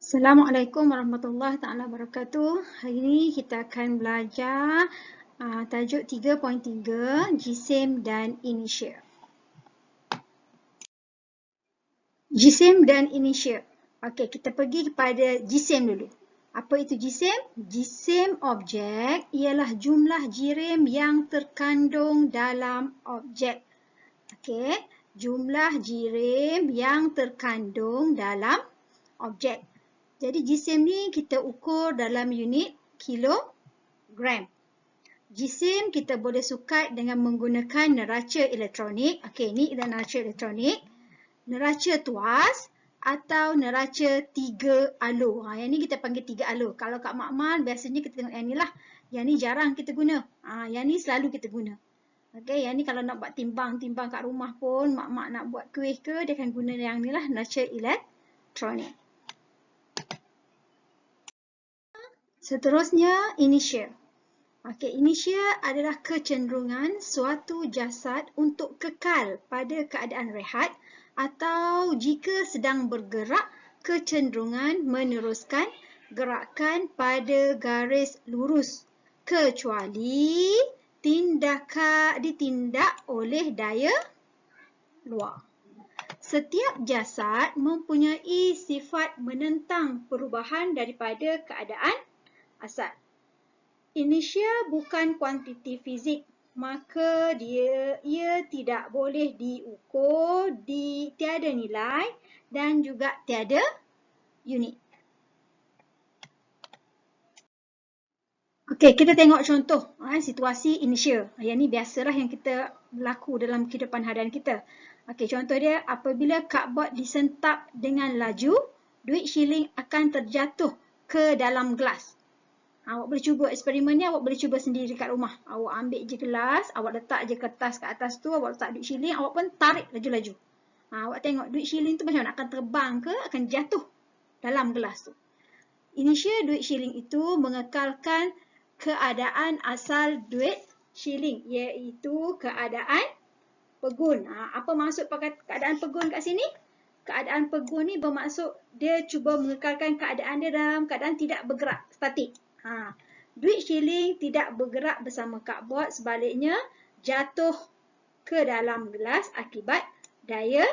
Assalamualaikum warahmatullahi taala wabarakatuh. Hari ini kita akan belajar tajuk 3.3 jisim dan inertia. Jisim dan inertia. Okey, kita pergi kepada jisim dulu. Apa itu jisim? Jisim objek ialah jumlah jirim yang terkandung dalam objek. Okey, jumlah jirim yang terkandung dalam objek. Jadi jisim ni kita ukur dalam unit kilogram. Jisim kita boleh sukat dengan menggunakan neraca elektronik. Okey, ni adalah neraca elektronik. Neraca tuas atau neraca 3 alur. Yang ni kita panggil 3 alur. Kalau kat makmal biasanya kita tengok yang ni lah. Yang ni jarang kita guna. Yang ni selalu kita guna. Okey, yang ni kalau nak buat timbang-timbang kat rumah pun, mak-mak nak buat kuih ke, dia akan guna yang ni lah, neraca elektronik. Seterusnya, inertia. Okey, inertia adalah kecenderungan suatu jasad untuk kekal pada keadaan rehat atau jika sedang bergerak, kecenderungan meneruskan gerakan pada garis lurus kecuali ditindak oleh daya luar. Setiap jasad mempunyai sifat menentang perubahan daripada keadaan asal. Inertia bukan kuantiti fizik, maka ia tidak boleh diukur, tiada nilai dan juga tiada unit. Okey, kita tengok contoh situasi inertia. Yang ni biasalah yang kita berlaku dalam kehidupan harian kita. Okey, contoh dia apabila cardboard disentap dengan laju, duit shilling akan terjatuh ke dalam gelas. Awak boleh cuba eksperimen ni, awak boleh cuba sendiri kat rumah. Awak ambil je gelas, awak letak je kertas kat atas tu, awak letak duit shilling, awak pun tarik laju-laju. Awak tengok duit shilling tu macam mana, akan terbang ke, akan jatuh dalam gelas tu. Inertia duit shilling itu mengekalkan keadaan asal duit shilling, iaitu keadaan pegun. Apa maksud keadaan pegun kat sini? Keadaan pegun ni bermaksud dia cuba mengekalkan keadaan dia dalam keadaan tidak bergerak, statik. Duit shilling tidak bergerak bersama cardboard, sebaliknya jatuh ke dalam gelas akibat daya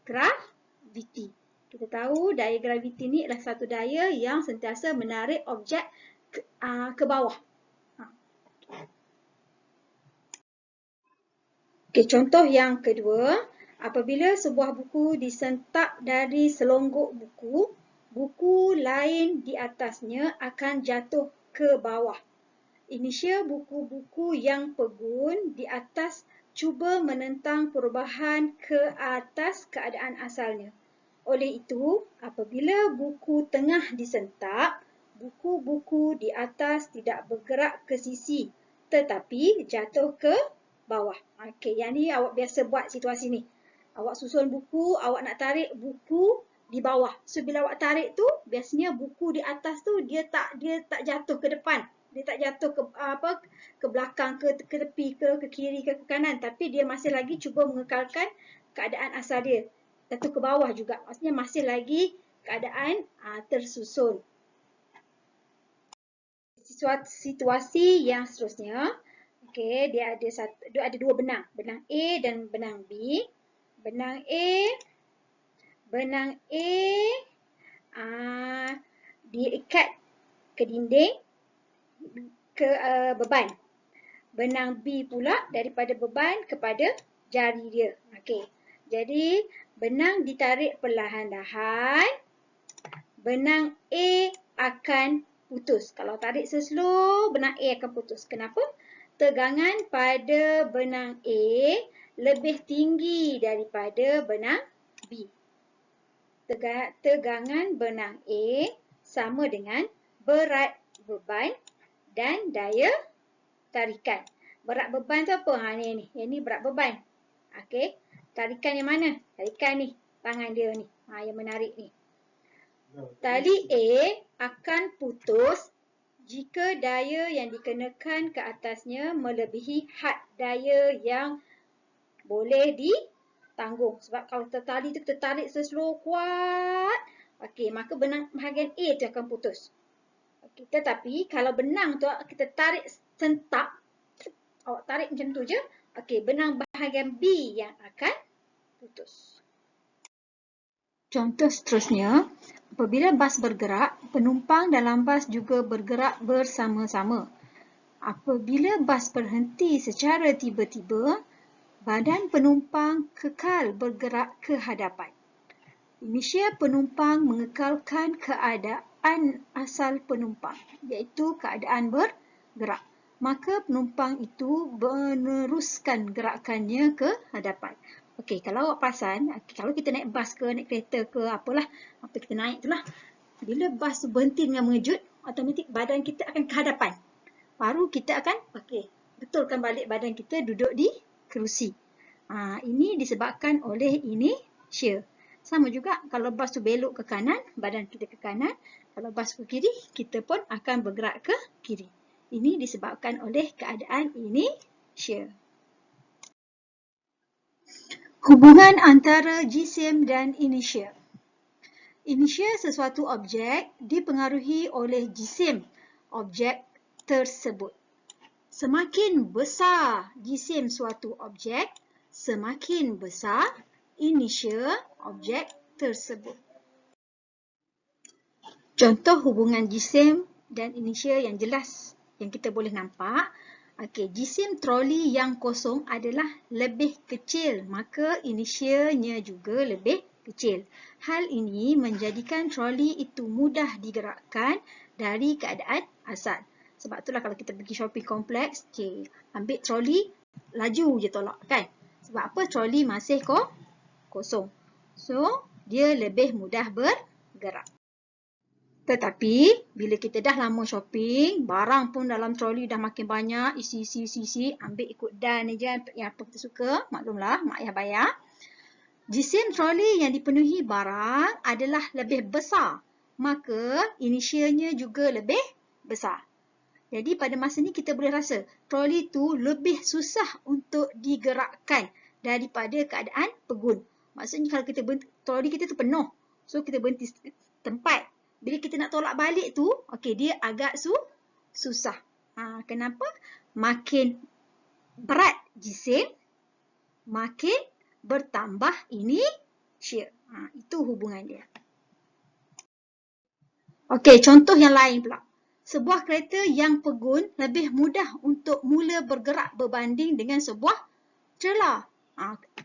graviti. Kita tahu daya graviti ni adalah satu daya yang sentiasa menarik objek ke bawah. Okey, contoh yang kedua, apabila sebuah buku disentap dari selonggok buku, buku lain di atasnya akan jatuh ke bawah. Inertia buku-buku yang pegun di atas cuba menentang perubahan ke atas keadaan asalnya. Oleh itu, apabila buku tengah disentap, buku-buku di atas tidak bergerak ke sisi tetapi jatuh ke bawah. Okey, yang ni awak biasa buat situasi ni. Awak susun buku, awak nak tarik buku di bawah. So bila awak tarik tu, biasanya buku di atas tu dia tak jatuh ke depan. Dia tak jatuh ke belakang, ke tepi, ke kiri, ke kanan, tapi dia masih lagi cuba mengekalkan keadaan asal dia. Jatuh ke bawah juga. Maksudnya masih lagi keadaan tersusun. Situasi yang seterusnya, okey, dia ada dua benang, benang A dan benang B. Benang A diikat ke dinding ke beban. Benang B pula daripada beban kepada jari dia. Okey. Jadi benang ditarik perlahan-lahan, benang A akan putus. Kalau tarik slow, benang A akan putus. Kenapa? Tegangan pada benang A lebih tinggi daripada benang B. Tegangan benang A sama dengan berat beban dan daya tarikan. Berat beban tu apa? Ni. Yang ni berat beban. Okey. Tarikan yang mana? Tarikan ni. Tangan dia ni. Yang menarik ni. Tali A akan putus jika daya yang dikenakan ke atasnya melebihi had daya yang boleh ditanggung. Sebab kalau tali tu kita tarik seslow kuat, Okey, maka benang bahagian A tu akan putus. Okey, tetapi kalau benang tu kita tarik sentak, awak tarik macam tu je. Okey, benang bahagian B yang akan putus. Contoh seterusnya, apabila bas bergerak, penumpang dalam bas juga bergerak bersama-sama. Apabila bas berhenti secara tiba-tiba, badan penumpang kekal bergerak ke hadapan. Inersia penumpang mengekalkan keadaan asal penumpang, iaitu keadaan bergerak. Maka penumpang itu meneruskan gerakannya ke hadapan. Okey, kalau awak perasan, kalau kita naik bas ke, naik kereta ke, apalah, apa kita naik itulah. Bila bas tu berhenti dengan mengejut, automatik badan kita akan ke hadapan. Baru kita akan, betulkan balik badan kita duduk di kerusi. Ini disebabkan oleh inertia. Sama juga kalau bas tu belok ke kanan, badan kita ke kanan. Kalau bas ke kiri, kita pun akan bergerak ke kiri. Ini disebabkan oleh keadaan inertia. Hubungan antara jisim dan inertia. Inertia sesuatu objek dipengaruhi oleh jisim objek tersebut. Semakin besar jisim suatu objek, semakin besar inertia objek tersebut. Contoh hubungan jisim dan inertia yang jelas yang kita boleh nampak. Okey, jisim troli yang kosong adalah lebih kecil, maka inertianya juga lebih kecil. Hal ini menjadikan troli itu mudah digerakkan dari keadaan asal. Sebab itulah kalau kita pergi shopping kompleks, ambil troli, laju je tolak kan. Sebab apa? Troli masih kosong. So, dia lebih mudah bergerak. Tetapi, bila kita dah lama shopping, barang pun dalam troli dah makin banyak, isi, ambil ikut dan je yang apa kita suka, maklumlah, mak ayah bayar. Jisim troli yang dipenuhi barang adalah lebih besar, maka inertianya juga lebih besar. Jadi pada masa ni kita boleh rasa troli tu lebih susah untuk digerakkan daripada keadaan pegun. Maksudnya kalau kita berhenti, troli kita tu penuh. So kita berhenti tempat. Bila kita nak tolak balik tu, dia agak susah. Kenapa? Makin berat jisim, makin bertambah inertia. Itu hubungan dia. Okey, contoh yang lain pula. Sebuah kereta yang pegun lebih mudah untuk mula bergerak berbanding dengan sebuah trailer.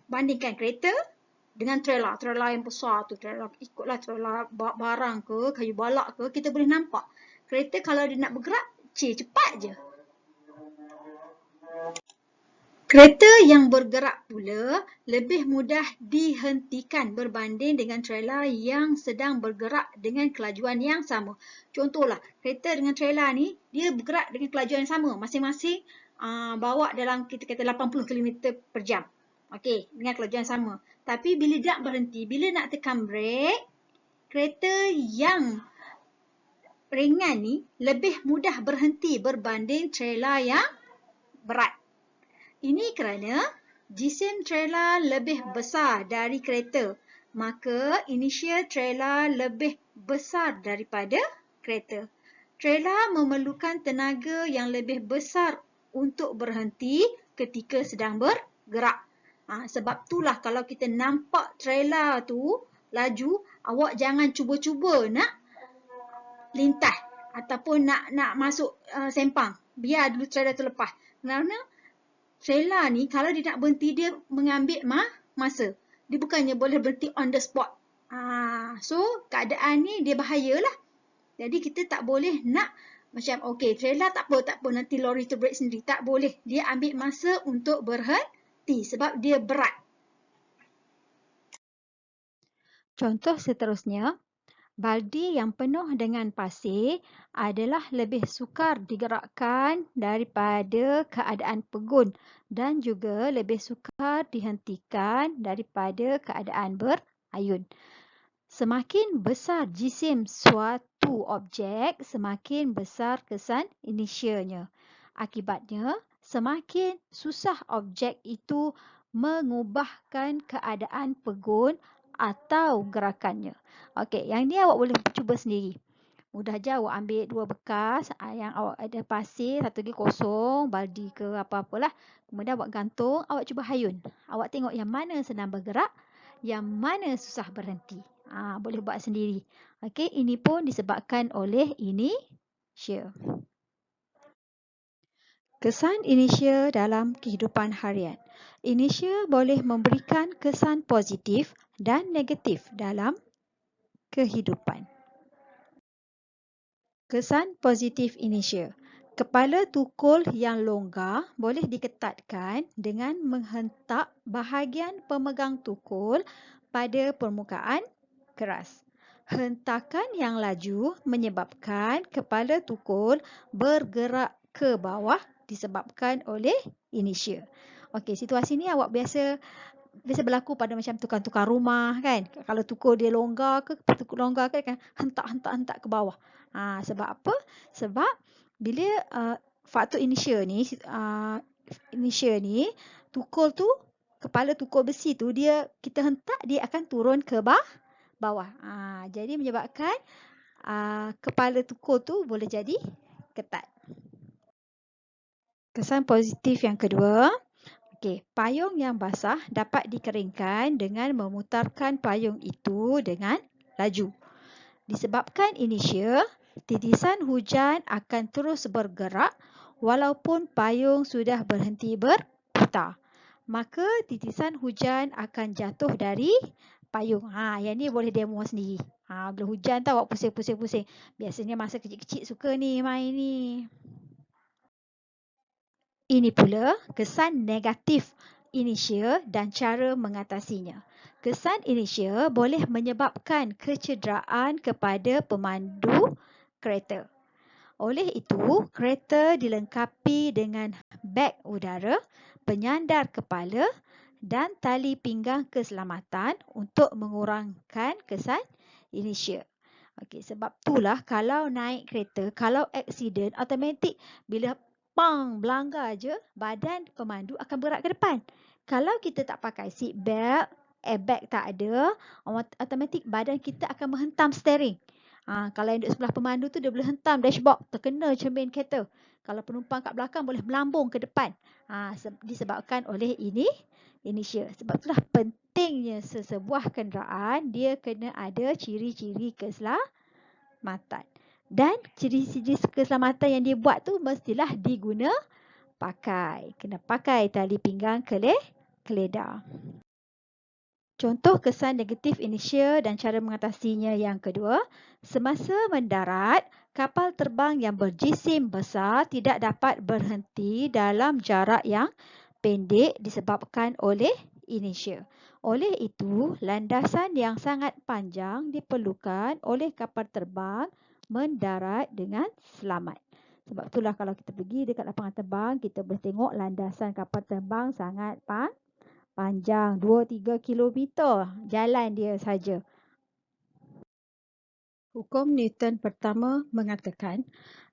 Bandingkan kereta dengan trailer. Trailer yang besar tu, ikutlah trailer barang ke, kayu balak ke, kita boleh nampak. Kereta kalau dia nak bergerak, cepat je. Kereta yang bergerak pula lebih mudah dihentikan berbanding dengan trailer yang sedang bergerak dengan kelajuan yang sama. Contohlah, kereta dengan trailer ni, dia bergerak dengan kelajuan yang sama. Masing-masing bawa dalam kita kata 80 km per jam. Okey, dengan kelajuan sama. Tapi bila dia nak berhenti, bila nak tekan brake, kereta yang ringan ni lebih mudah berhenti berbanding trailer yang berat. Ini kerana jisim trailer lebih besar dari kereta, maka inertia trailer lebih besar daripada kereta. Trailer memerlukan tenaga yang lebih besar untuk berhenti ketika sedang bergerak. Sebab itulah kalau kita nampak trailer tu laju, awak jangan cuba-cuba nak lintas ataupun nak masuk sempang. Biar dulu trailer tu lepas. Kerana trailer ni kalau dia nak berhenti, dia mengambil masa. Dia bukannya boleh berhenti on the spot. So keadaan ni dia bahayalah. Jadi kita tak boleh nak macam trailer tak apa nanti lori tu break sendiri. Tak boleh. Dia ambil masa untuk berhenti sebab dia berat. Contoh seterusnya, baldi yang penuh dengan pasir adalah lebih sukar digerakkan daripada keadaan pegun dan juga lebih sukar dihentikan daripada keadaan berayun. Semakin besar jisim suatu objek, semakin besar kesan inertianya. Akibatnya, semakin susah objek itu mengubahkan keadaan pegun atau gerakannya. Okey, yang ni awak boleh cuba sendiri. Mudah je awak ambil 2 bekas yang awak ada pasir, satu lagi kosong, baldi ke apa-apalah. Kemudian awak gantung, awak cuba hayun. Awak tengok yang mana senang bergerak, yang mana susah berhenti. Boleh buat sendiri. Okey, ini pun disebabkan oleh inertia. Kesan inertia dalam kehidupan harian. Inertia boleh memberikan kesan positif dan negatif dalam kehidupan. Kesan positif inertia. Kepala tukul yang longgar boleh diketatkan dengan menghentak bahagian pemegang tukul pada permukaan keras. Hentakan yang laju menyebabkan kepala tukul bergerak ke bawah disebabkan oleh inertia. Okey, situasi ni awak biasa berlaku pada macam tukang-tukang rumah kan. Kalau tukul dia longgar ke, tukul longgar kan hentak ke bawah. Sebab apa? Sebab bila faktor inertia ni tukul tu, kepala tukul besi tu kita hentak dia akan turun ke bawah. Jadi menyebabkan kepala tukul tu boleh jadi ketat. Kesan positif yang kedua. Okey, payung yang basah dapat dikeringkan dengan memutarkan payung itu dengan laju. Disebabkan inertia, titisan hujan akan terus bergerak walaupun payung sudah berhenti berputar. Maka titisan hujan akan jatuh dari payung. Yang ni boleh demo sendiri. Bila hujan tu awak pusing-pusing. Biasanya masa kecil-kecil suka ni main ni. Ini pula kesan negatif inertia dan cara mengatasinya. Kesan inertia boleh menyebabkan kecederaan kepada pemandu kereta. Oleh itu, kereta dilengkapi dengan beg udara, penyandar kepala dan tali pinggang keselamatan untuk mengurangkan kesan inertia. Okey, sebab itulah kalau naik kereta, kalau aksiden, automatik bila belanggar je, badan pemandu akan berat ke depan. Kalau kita tak pakai seat belt, airbag tak ada, automatik badan kita akan menghentam steering. Kalau yang duduk sebelah pemandu tu dia boleh hentam dashboard, terkena cermin kereta. Kalau penumpang kat belakang boleh melambung ke depan. Disebabkan oleh inertia. Sebab itulah pentingnya sesebuah kenderaan dia kena ada ciri-ciri keselamatan. Dan ciri-ciri keselamatan yang dia buat tu mestilah kena pakai tali pinggang keledar. Contoh kesan negatif inertia dan cara mengatasinya yang kedua. Semasa mendarat, kapal terbang yang berjisim besar tidak dapat berhenti dalam jarak yang pendek disebabkan oleh inertia. Oleh itu, landasan yang sangat panjang diperlukan oleh kapal terbang mendarat dengan selamat. Sebab itulah kalau kita pergi dekat lapangan terbang, kita boleh tengok landasan kapal terbang sangat panjang, 2-3 kilometer jalan dia saja. Hukum Newton pertama mengatakan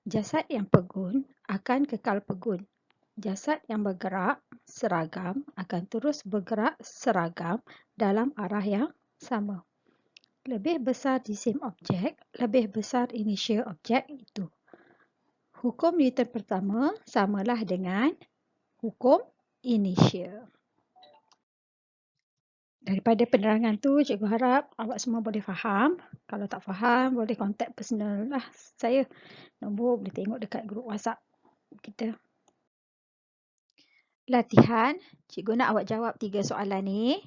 jasad yang pegun akan kekal pegun. Jasad yang bergerak seragam akan terus bergerak seragam dalam arah yang sama. Lebih besar jisim objek, lebih besar inertia objek itu. Hukum Newton pertama samalah dengan hukum inertia. Daripada penerangan tu, cikgu harap awak semua boleh faham. Kalau tak faham, boleh kontak personal lah saya. Nombor boleh tengok dekat grup WhatsApp kita. Latihan, cikgu nak awak jawab 3 soalan ni.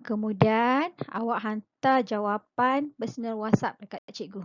Kemudian awak hantar jawapan personal WhatsApp dekat cikgu.